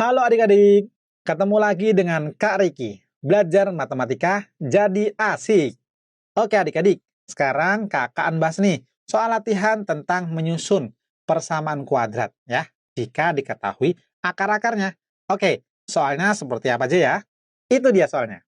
Halo adik-adik, ketemu lagi dengan Kak Riki. Belajar matematika jadi asik. Oke adik-adik, sekarang kakak bahas nih soal latihan tentang menyusun persamaan kuadrat ya, jika diketahui akar-akarnya. Oke, soalnya seperti apa aja ya? Itu dia soalnya.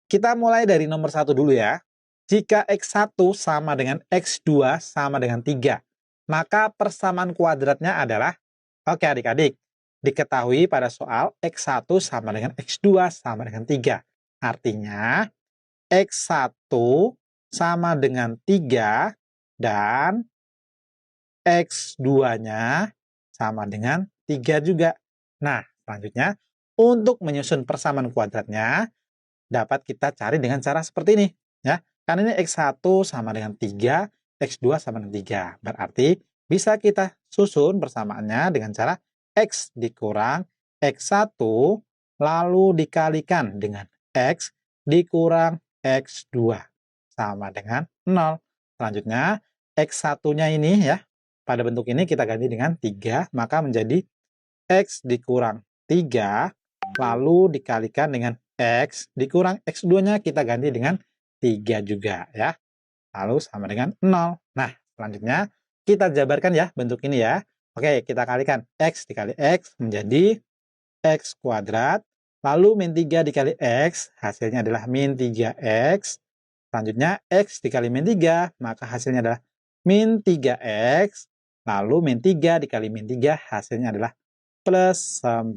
Kita mulai dari nomor 1 dulu ya. Jika X1 sama dengan X2 sama dengan 3, maka persamaan kuadratnya adalah, oke adik-adik, diketahui pada soal X1 sama dengan X2 sama dengan 3. Artinya, X1 sama dengan 3 dan X2-nya sama dengan 3 juga. Nah, selanjutnya, untuk menyusun persamaan kuadratnya, dapat kita cari dengan cara seperti ini. Ya, kan ini X1 sama dengan 3, X2 sama dengan 3. Berarti bisa kita susun persamaannya dengan cara X dikurang X1 lalu dikalikan dengan X dikurang X2 sama dengan 0. Selanjutnya, X1-nya ini ya, pada bentuk ini kita ganti dengan 3, maka menjadi X dikurang 3 lalu dikalikan dengan X dikurang X2-nya kita ganti dengan 3 juga ya. Lalu sama dengan 0. Nah, selanjutnya kita jabarkan ya bentuk ini ya. Oke, kita kalikan X dikali X menjadi X kuadrat. Lalu min 3 dikali X, hasilnya adalah min 3X. Selanjutnya X dikali min 3, maka hasilnya adalah min 3X. Lalu min 3 dikali min 3, hasilnya adalah plus 9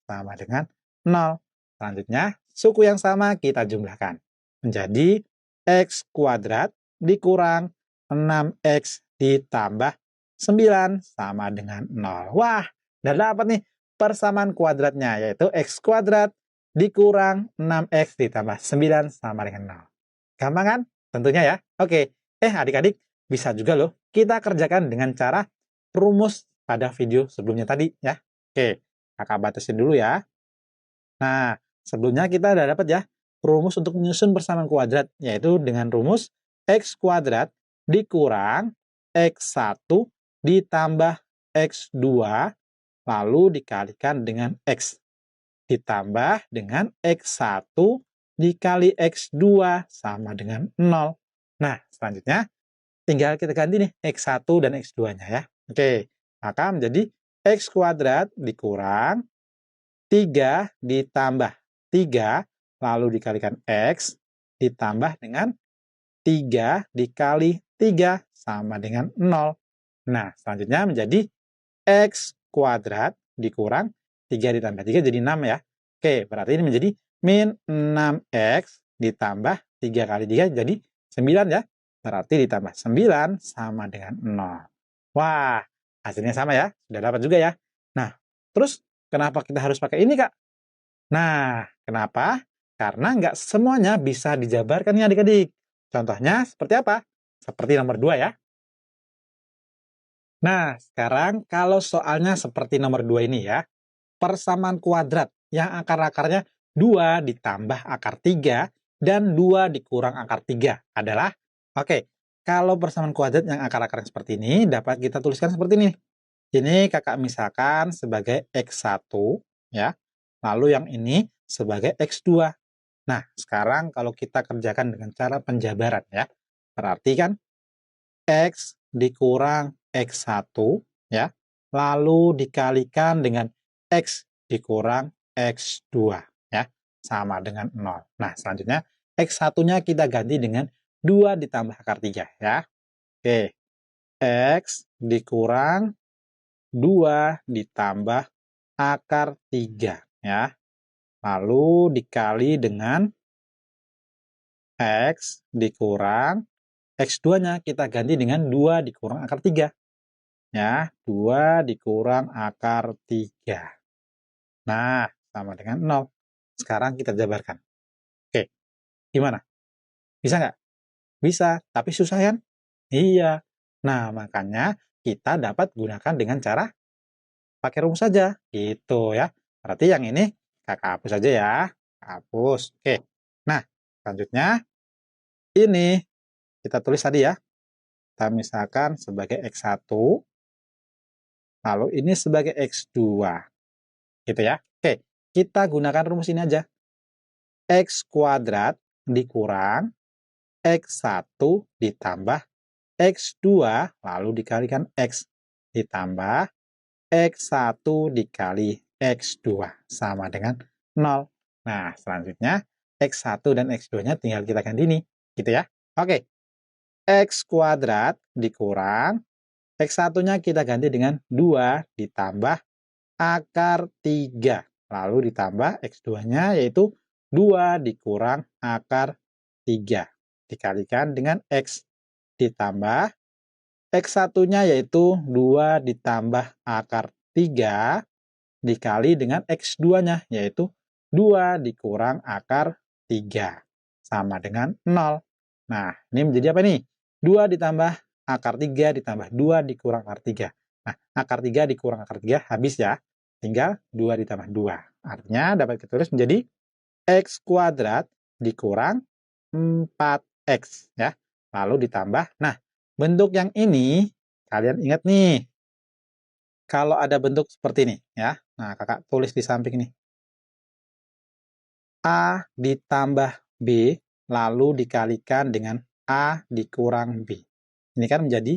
sama dengan 0. Selanjutnya, suku yang sama kita jumlahkan. Menjadi X kuadrat dikurang 6X ditambah 9 sama dengan 0. Wah, udah dapat nih persamaan kuadratnya, yaitu X kuadrat dikurang 6X ditambah 9 sama dengan 0. Gampang kan? Tentunya ya. Oke, adik-adik, bisa juga loh kita kerjakan dengan cara rumus pada video sebelumnya tadi ya. Oke, kakak batasin dulu ya. Nah, sebelumnya kita udah dapat ya rumus untuk menyusun persamaan kuadrat, yaitu dengan rumus X kuadrat dikurang X1 ditambah X2 lalu dikalikan dengan X ditambah dengan X1 dikali X2 sama dengan 0. Nah, selanjutnya tinggal kita ganti nih X1 dan X2-nya ya. Oke, maka menjadi X kuadrat dikurang 3 ditambah 3, lalu dikalikan X, ditambah dengan 3 dikali 3 sama dengan 0. Nah, selanjutnya menjadi X kuadrat dikurang 3 ditambah 3 jadi 6 ya. Oke, berarti ini menjadi min 6X ditambah 3 kali 3 jadi 9 ya. Berarti ditambah 9 sama dengan 0. Wah, hasilnya sama ya. Sudah dapat juga ya. Nah, terus kenapa kita harus pakai ini, Kak? Nah, kenapa? Karena nggak semuanya bisa dijabarkan ya adik-adik. Contohnya seperti apa? Seperti nomor 2 ya. Nah, sekarang kalau soalnya seperti nomor 2 ini ya, persamaan kuadrat yang akar-akarnya 2 ditambah akar 3 dan 2 dikurang akar 3 adalah, oke, kalau persamaan kuadrat yang akar-akarnya seperti ini, dapat kita tuliskan seperti ini. Ini kakak misalkan sebagai X1, ya. Lalu yang ini sebagai X2. Nah, sekarang kalau kita kerjakan dengan cara penjabaran ya, berarti kan X dikurang X1, ya, lalu dikalikan dengan X dikurang X2, ya, sama dengan 0. Nah, selanjutnya X1-nya kita ganti dengan 2 ditambah akar 3, ya. Oke, X dikurang 2 ditambah akar 3, ya. Lalu dikali dengan X dikurang X2-nya kita ganti dengan 2 dikurang akar 3. Ya, 2 dikurang akar 3. Nah, sama dengan 0. Sekarang kita jabarkan. Oke, gimana? Bisa nggak? Bisa, tapi susah kan? Iya. Nah, makanya kita dapat gunakan dengan cara pakai rumus saja. Gitu ya. Berarti yang ini kakak hapus saja ya. Hapus. Oke. Nah, selanjutnya ini kita tulis tadi ya. Kita misalkan sebagai X1, lalu ini sebagai X2. Gitu ya. Oke, kita gunakan rumus ini aja. X kuadrat dikurang X1 ditambah X2 lalu dikalikan X ditambah X1 dikali X2 sama dengan 0. Nah, selanjutnya X1 dan X2-nya tinggal kita ganti nih, gitu ya. Oke, X kuadrat dikurang X1-nya kita ganti dengan 2 ditambah akar 3. Lalu ditambah X2-nya yaitu 2 dikurang akar 3. Dikalikan dengan X ditambah X1-nya yaitu 2 ditambah akar 3 dikali dengan X2-nya yaitu 2 dikurang akar 3 sama dengan 0. Nah, ini menjadi apa nih? 2 ditambah akar 3 ditambah 2 dikurang akar 3. Nah, akar 3 dikurang akar 3 habis ya. Tinggal 2 ditambah 2. Artinya dapat kita tulis menjadi X kuadrat dikurang 4X ya. Lalu ditambah. Nah, bentuk yang ini kalian ingat nih. Kalau ada bentuk seperti ini ya. Nah, kakak tulis di samping nih. A ditambah B lalu dikalikan dengan A dikurang B. Ini kan menjadi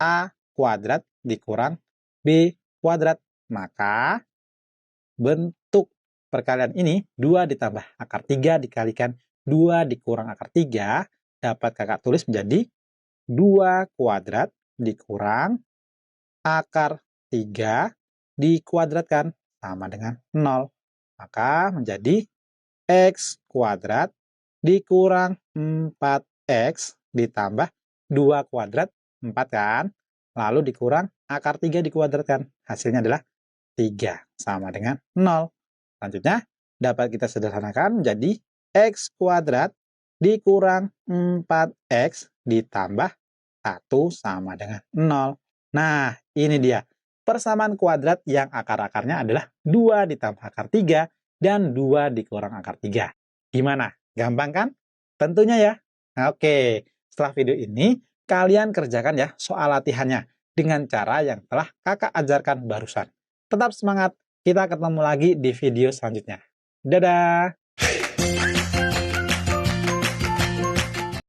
A kuadrat dikurang B kuadrat. Maka bentuk perkalian ini 2 ditambah akar 3 dikalikan 2 dikurang akar 3 dapat kakak tulis menjadi 2 kuadrat dikurang akar 3 dikuadratkan sama dengan 0. Maka menjadi X kuadrat dikurang 4X ditambah 2 kuadrat 4 kan. Lalu dikurang akar 3 dikuadratkan. Hasilnya adalah 3 sama dengan 0. Selanjutnya dapat kita sederhanakan menjadi X kuadrat dikurang 4X ditambah 1 sama dengan 0. Nah, ini dia. Persamaan kuadrat yang akar-akarnya adalah 2 ditambah akar 3 dan 2 dikurang akar 3. Gimana? Gampang kan? Tentunya ya. Oke, setelah video ini, kalian kerjakan ya soal latihannya dengan cara yang telah kakak ajarkan barusan. Tetap semangat, kita ketemu lagi di video selanjutnya. Dadah!